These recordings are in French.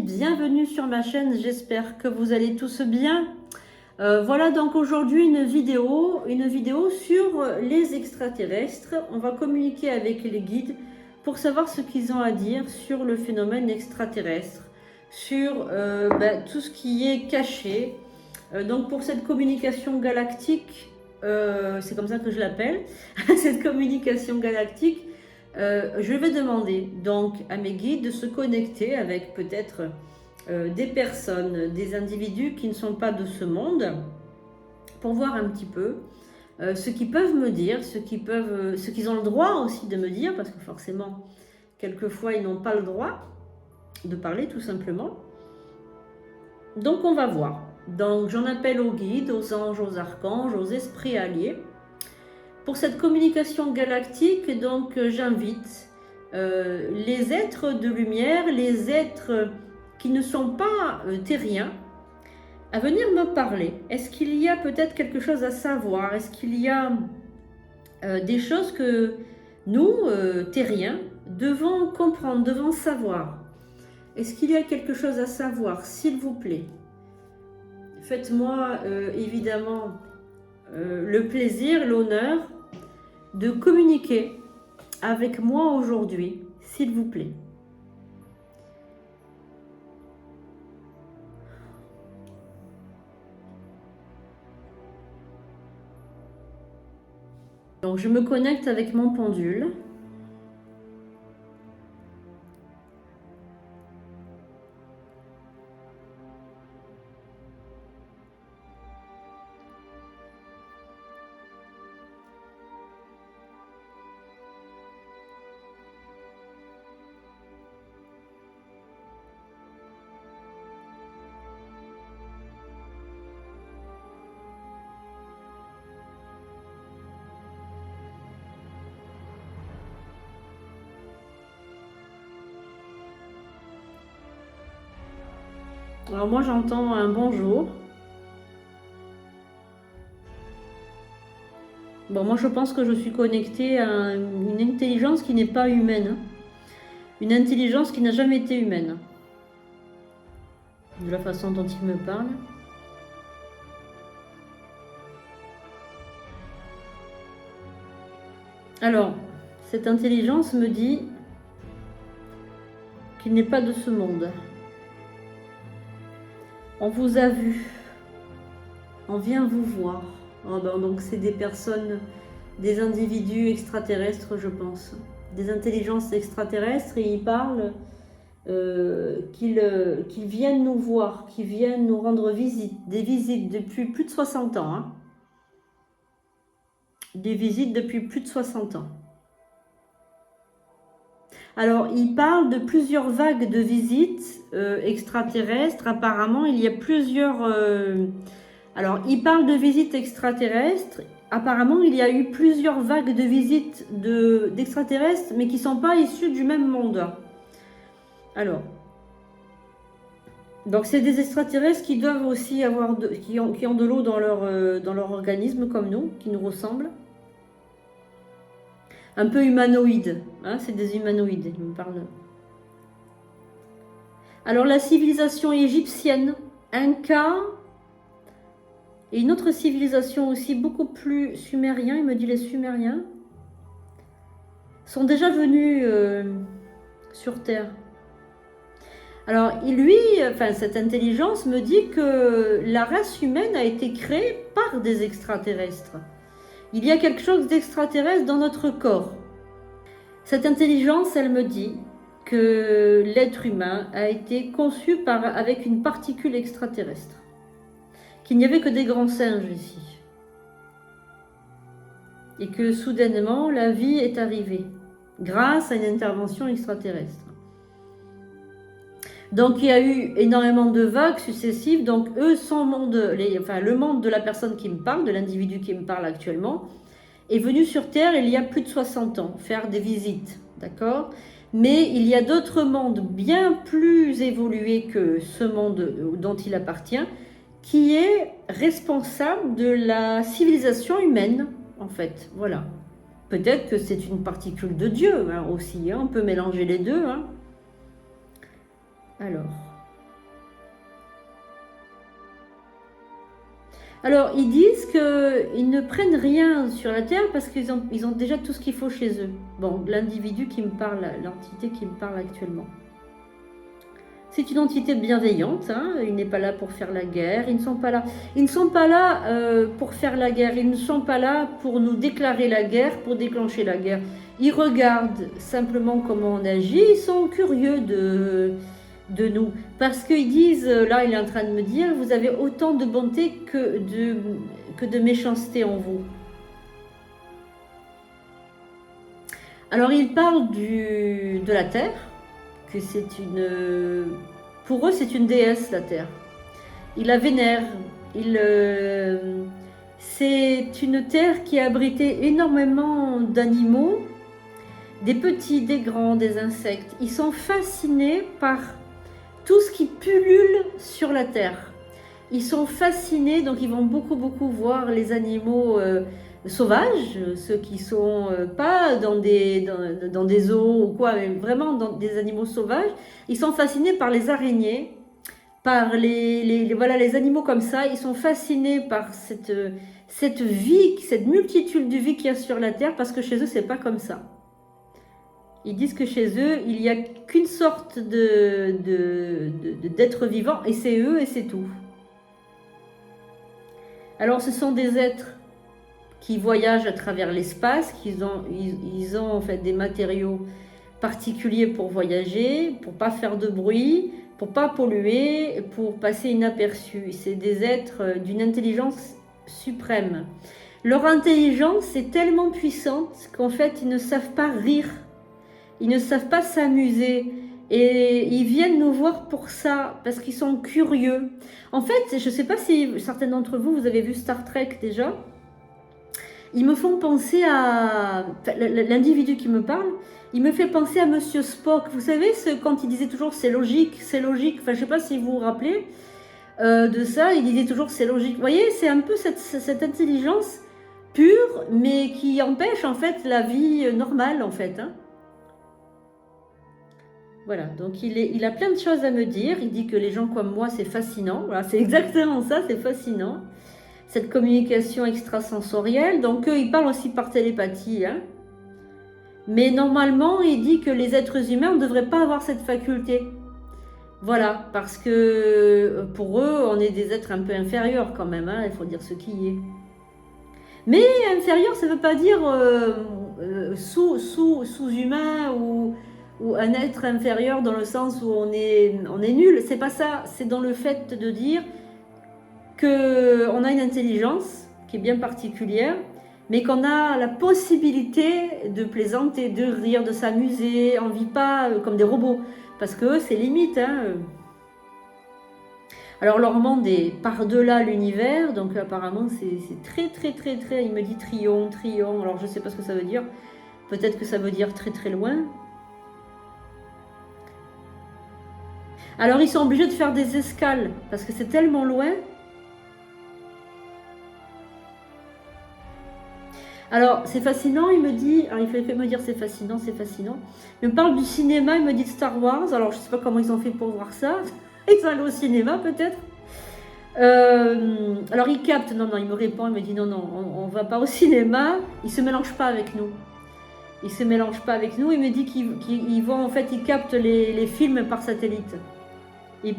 bienvenue sur ma chaîne, j'espère que vous allez tous bien. Voilà donc aujourd'hui une vidéo sur les extraterrestres. On va communiquer avec les guides pour savoir ce qu'ils ont à dire sur le phénomène extraterrestre, sur tout ce qui est caché. Donc pour cette communication galactique, c'est comme ça que je l'appelle, cette communication galactique, je vais demander donc à mes guides de se connecter avec peut-être des personnes, des individus qui ne sont pas de ce monde, pour voir un petit peu ce qu'ils peuvent me dire, ce qu'ils ont le droit aussi de me dire, parce que forcément, quelquefois, ils n'ont pas le droit de parler tout simplement. Donc on va voir. Donc j'en appelle aux guides, aux anges, aux archanges, aux esprits alliés. Pour cette communication galactique, donc j'invite les êtres de lumière, les êtres qui ne sont pas terriens, à venir me parler. Est-ce qu'il y a peut-être quelque chose à savoir? Est-ce qu'il y a des choses que nous, terriens, devons comprendre, devons savoir? Est-ce qu'il y a quelque chose à savoir, s'il vous plaît? Faites-moi évidemment le plaisir, l'honneur de communiquer avec moi aujourd'hui, s'il vous plaît. Donc je me connecte avec mon pendule. Alors moi j'entends un bonjour. Bon, moi je pense que je suis connectée à une intelligence qui n'est pas humaine. Une intelligence qui n'a jamais été humaine. De la façon dont il me parle. Alors, cette intelligence me dit qu'il n'est pas de ce monde. On vous a vu. On vient vous voir. Oh ben, donc c'est des personnes, des individus extraterrestres, je pense. Des intelligences extraterrestres, et ils parlent qu'ils viennent nous voir, qu'ils viennent nous rendre visite. Des visites depuis plus de 60 ans. Hein. Des visites depuis plus de 60 ans. Alors, il parle de plusieurs vagues de visites extraterrestres. Apparemment, il y a plusieurs... Alors, il parle de visites extraterrestres. Apparemment, il y a eu plusieurs vagues de visites d'extraterrestres, mais qui ne sont pas issus du même monde. Alors, donc c'est des extraterrestres qui doivent aussi avoir... qui ont de l'eau dans leur organisme, comme nous, qui nous ressemblent. Un peu humanoïdes, hein, c'est des humanoïdes, il me parle. Alors la civilisation égyptienne, Inca, et une autre civilisation aussi beaucoup plus sumérien, il me dit les Sumériens, sont déjà venus sur Terre. Alors cette intelligence me dit que la race humaine a été créée par des extraterrestres. Il y a quelque chose d'extraterrestre dans notre corps. Cette intelligence, elle me dit que l'être humain a été conçu avec une particule extraterrestre. Qu'il n'y avait que des grands singes ici. Et que soudainement, la vie est arrivée grâce à une intervention extraterrestre. Donc il y a eu énormément de vagues successives. Donc eux, le monde de la personne qui me parle, de l'individu qui me parle actuellement, est venu sur Terre il y a plus de 60 ans, faire des visites, d'accord? Mais il y a d'autres mondes bien plus évolués que ce monde dont il appartient, qui est responsable de la civilisation humaine, en fait, voilà. Peut-être que c'est une particule de Dieu, hein, aussi, hein, on peut mélanger les deux, hein. Alors, Alors, ils disent qu'ils ne prennent rien sur la Terre parce qu'ils ont déjà tout ce qu'il faut chez eux. Bon, l'individu qui me parle, l'entité qui me parle actuellement. C'est une entité bienveillante, hein, il n'est pas là pour faire la guerre, ils ne sont pas là, pour faire la guerre, ils ne sont pas là pour nous déclarer la guerre, pour déclencher la guerre. Ils regardent simplement comment on agit, ils sont curieux de nous. Parce qu'ils disent, là il est en train de me dire, vous avez autant de bonté que de méchanceté en vous. Alors il parle de la Terre, que c'est pour eux c'est une déesse la Terre. Ils la vénèrent. C'est une terre qui a abrité énormément d'animaux, des petits, des grands, des insectes. Ils sont fascinés par tout ce qui pullule sur la terre. Ils sont fascinés, donc ils vont beaucoup voir les animaux sauvages, ceux qui sont pas dans des zoos ou quoi, mais vraiment dans des animaux sauvages. Ils sont fascinés par les araignées, par les animaux comme ça. Ils sont fascinés par cette vie, cette multitude de vie qu'il y a sur la terre, parce que chez eux c'est pas comme ça. Ils disent que chez eux il n'y a qu'une sorte d'être vivant, et c'est eux et c'est tout. Alors ce sont des êtres qui voyagent à travers l'espace, ils ont en fait des matériaux particuliers pour voyager, pour pas faire de bruit, pour pas polluer, pour passer inaperçus. C'est des êtres d'une intelligence suprême. Leur intelligence est tellement puissante qu'en fait ils ne savent pas rire, ils ne savent pas s'amuser. Et ils viennent nous voir pour ça, parce qu'ils sont curieux. En fait, je ne sais pas si certains d'entre vous, vous avez vu Star Trek déjà. Ils me font penser à... L'individu qui me parle, il me fait penser à Monsieur Spock. Vous savez, quand il disait toujours c'est logique, c'est logique. Enfin, je ne sais pas si vous vous rappelez de ça. Il disait toujours c'est logique. Vous voyez, c'est un peu cette intelligence pure, mais qui empêche en fait la vie normale en fait, hein. Voilà, donc il a plein de choses à me dire. Il dit que les gens comme moi, c'est fascinant. Voilà, c'est exactement ça, c'est fascinant. Cette communication extrasensorielle. Donc, ils parlent aussi par télépathie, hein. Mais normalement, il dit que les êtres humains ne devraient pas avoir cette faculté. Voilà, parce que pour eux, on est des êtres un peu inférieurs quand même, hein, il faut dire ce qui est. Mais inférieur, ça ne veut pas dire sous-humain ou un être inférieur dans le sens où on est nul. C'est pas ça, c'est dans le fait de dire qu'on a une intelligence qui est bien particulière, mais qu'on a la possibilité de plaisanter, de rire, de s'amuser. On ne vit pas comme des robots, parce que c'est limite, hein. Alors leur monde est par-delà l'univers, donc apparemment c'est très, il me dit trion, alors je ne sais pas ce que ça veut dire, peut-être que ça veut dire très loin. Alors ils sont obligés de faire des escales, parce que c'est tellement loin. Alors c'est fascinant, il me dit, alors il fait me dire c'est fascinant. Il me parle du cinéma, il me dit de Star Wars, alors je ne sais pas comment ils ont fait pour voir ça. Ils sont allés au cinéma peut-être. Alors il capte, non, il me répond, il me dit non, on ne va pas au cinéma, il ne se mélange pas avec nous. Il me dit qu'ils vont, en fait, ils captent les films par satellite. Ils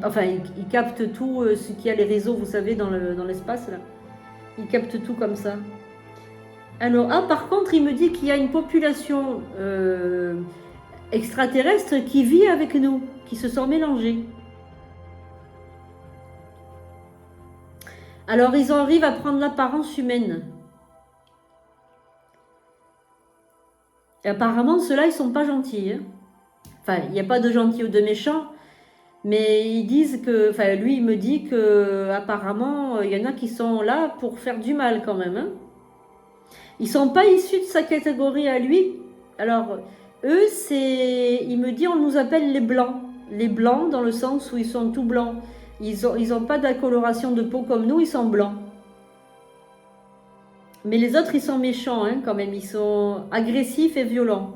captent tout ce qu'il y a, les réseaux, vous savez, dans l'espace, là. Ils captent tout comme ça. Alors, par contre, il me dit qu'il y a une population extraterrestre qui vit avec nous, qui se sont mélangés. Alors, ils arrivent à prendre l'apparence humaine. Et apparemment, ceux-là, ils sont pas gentils, hein. Enfin, il n'y a pas de gentils ou de méchants, mais ils disent que... Enfin, lui, il me dit que apparemment, il y en a qui sont là pour faire du mal quand même, hein. Ils sont pas issus de sa catégorie à lui. Alors, eux, il me dit, on nous appelle les blancs. Les blancs dans le sens où ils sont tout blancs. Ils ont pas de coloration de peau comme nous, ils sont blancs. Mais les autres, ils sont méchants, hein, quand même. Ils sont agressifs et violents.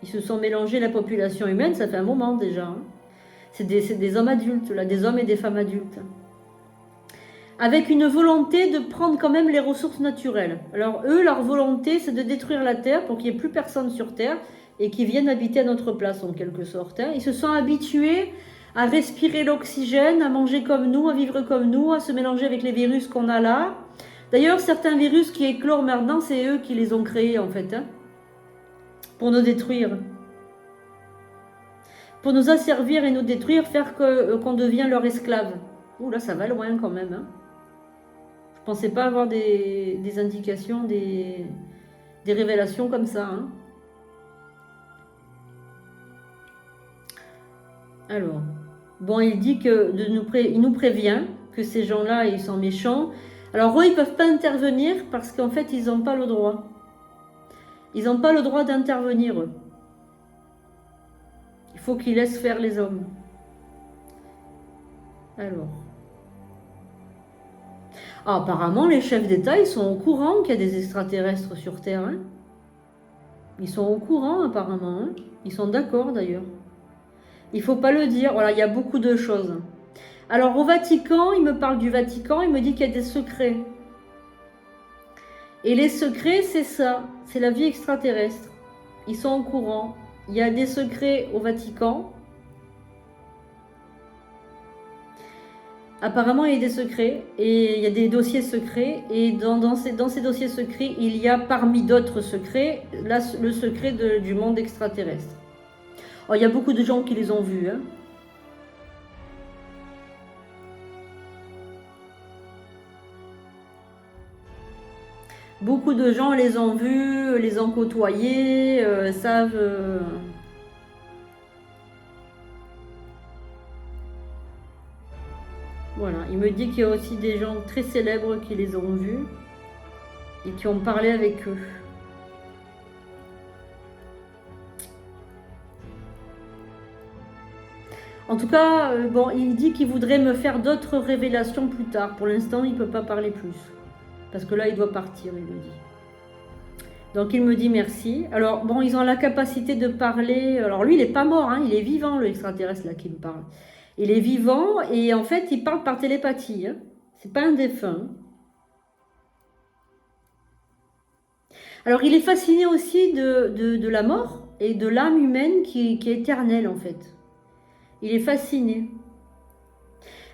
Ils se sont mélangés à la population humaine, ça fait un moment déjà, hein. C'est des hommes adultes, là, des hommes et des femmes adultes. avec une volonté de prendre quand même les ressources naturelles. Alors eux, leur volonté, c'est de détruire la Terre pour qu'il n'y ait plus personne sur Terre et qu'ils viennent habiter à notre place en quelque sorte. Ils se sont habitués à respirer l'oxygène, à manger comme nous, à vivre comme nous, à se mélanger avec les virus qu'on a là. D'ailleurs, certains virus qui éclorent maintenant, c'est eux qui les ont créés en fait, pour nous détruire. Pour nous asservir et nous détruire, faire qu'on devient leur esclave. Ouh là, ça va loin quand même. Je ne pensais pas avoir des indications, des révélations comme ça. Alors, bon, il dit que il nous prévient que ces gens-là, ils sont méchants. Alors eux, ils ne peuvent pas intervenir parce qu'en fait, ils n'ont pas le droit. Ils n'ont pas le droit d'intervenir, eux. Il faut qu'ils laissent faire les hommes. Alors. Ah, apparemment, les chefs d'État, ils sont au courant qu'il y a des extraterrestres sur Terre. Ils sont au courant, apparemment. Ils sont d'accord, d'ailleurs. Il ne faut pas le dire. Voilà, il y a beaucoup de choses. Alors, au Vatican, il me parle du Vatican, il me dit qu'il y a des secrets. Et les secrets, c'est ça. C'est la vie extraterrestre. Ils sont au courant. Il y a des secrets au Vatican. Apparemment, il y a des secrets. Et il y a des dossiers secrets. Et dans ces dossiers secrets, il y a parmi d'autres secrets, là, le secret du monde extraterrestre. Oh, il y a beaucoup de gens qui les ont vus. Beaucoup de gens les ont vus, les ont côtoyés, savent... Voilà, il me dit qu'il y a aussi des gens très célèbres qui les ont vus et qui ont parlé avec eux. En tout cas, bon, il dit qu'il voudrait me faire d'autres révélations plus tard. Pour l'instant, il ne peut pas parler plus. Parce que là, il doit partir, il me dit. Donc, il me dit merci. Alors, bon, ils ont la capacité de parler. Alors, lui, il n'est pas mort, il est vivant, le extraterrestre, là, qui me parle. Il est vivant et en fait, il parle par télépathie. C'est pas un défunt. Alors, il est fasciné aussi de la mort et de l'âme humaine qui est éternelle, en fait. Il est fasciné.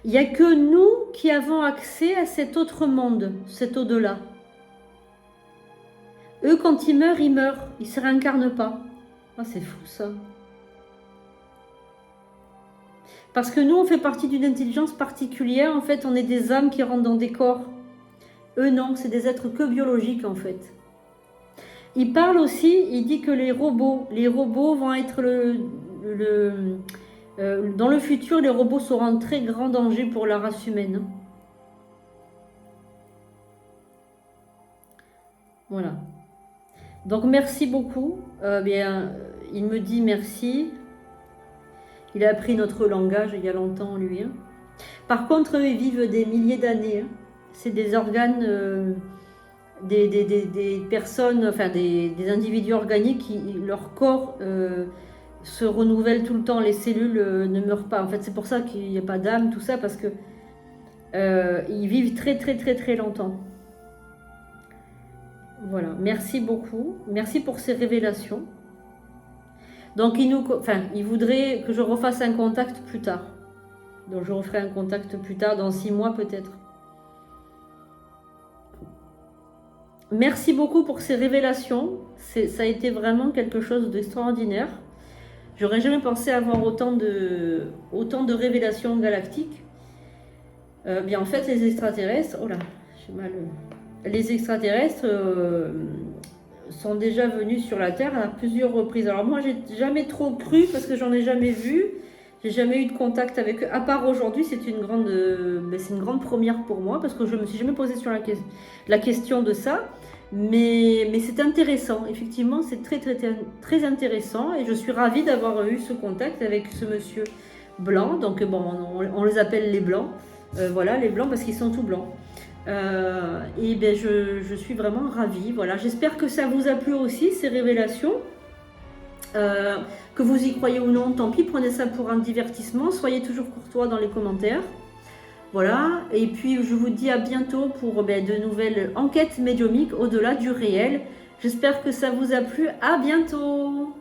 Il n'y a que nous qui avons accès à cet autre monde, cet au-delà. Eux, quand ils meurent, ils meurent. Ils ne se réincarnent pas. Ah, c'est fou, ça. Parce que nous, on fait partie d'une intelligence particulière. En fait, on est des âmes qui rentrent dans des corps. Eux, non, c'est des êtres que biologiques, en fait. Il parle aussi, il dit que les robots vont être dans le futur, les robots seront un très grand danger pour la race humaine. Voilà. Donc, merci beaucoup. Il me dit merci. Il a appris notre langage il y a longtemps, lui. Par contre, eux, ils vivent des milliers d'années. C'est des organes, des personnes, enfin des individus organiques, leur corps se renouvelle tout le temps. Les cellules ne meurent pas. En fait, c'est pour ça qu'il n'y a pas d'âme, tout ça, parce que ils vivent très, très, très, très longtemps. Voilà. Merci beaucoup. Merci pour ces révélations. Donc, il voudrait que je refasse un contact plus tard. Donc, je referai un contact plus tard, dans 6 mois peut-être. Merci beaucoup pour ces révélations. Ça a été vraiment quelque chose d'extraordinaire. J'aurais jamais pensé avoir autant de révélations galactiques. En fait, les extraterrestres... Oh là, j'ai mal... Les extraterrestres... sont déjà venus sur la Terre à plusieurs reprises. Alors moi, j'ai jamais trop cru parce que j'en ai jamais vu. J'ai jamais eu de contact avec eux. À part aujourd'hui, c'est une grande première pour moi parce que je me suis jamais posé sur la question de ça. Mais c'est intéressant. Effectivement, c'est très, très, très intéressant et je suis ravie d'avoir eu ce contact avec ce monsieur blanc. Donc bon, on les appelle les blancs. Voilà, les blancs parce qu'ils sont tout blancs. Je suis vraiment ravie. Voilà, j'espère que ça vous a plu aussi, ces révélations. Que vous y croyez ou non, tant pis, prenez ça pour un divertissement. Soyez toujours courtois dans les commentaires. Voilà, et puis je vous dis à bientôt pour de nouvelles enquêtes médiumiques au-delà du réel. J'espère que ça vous a plu. À bientôt!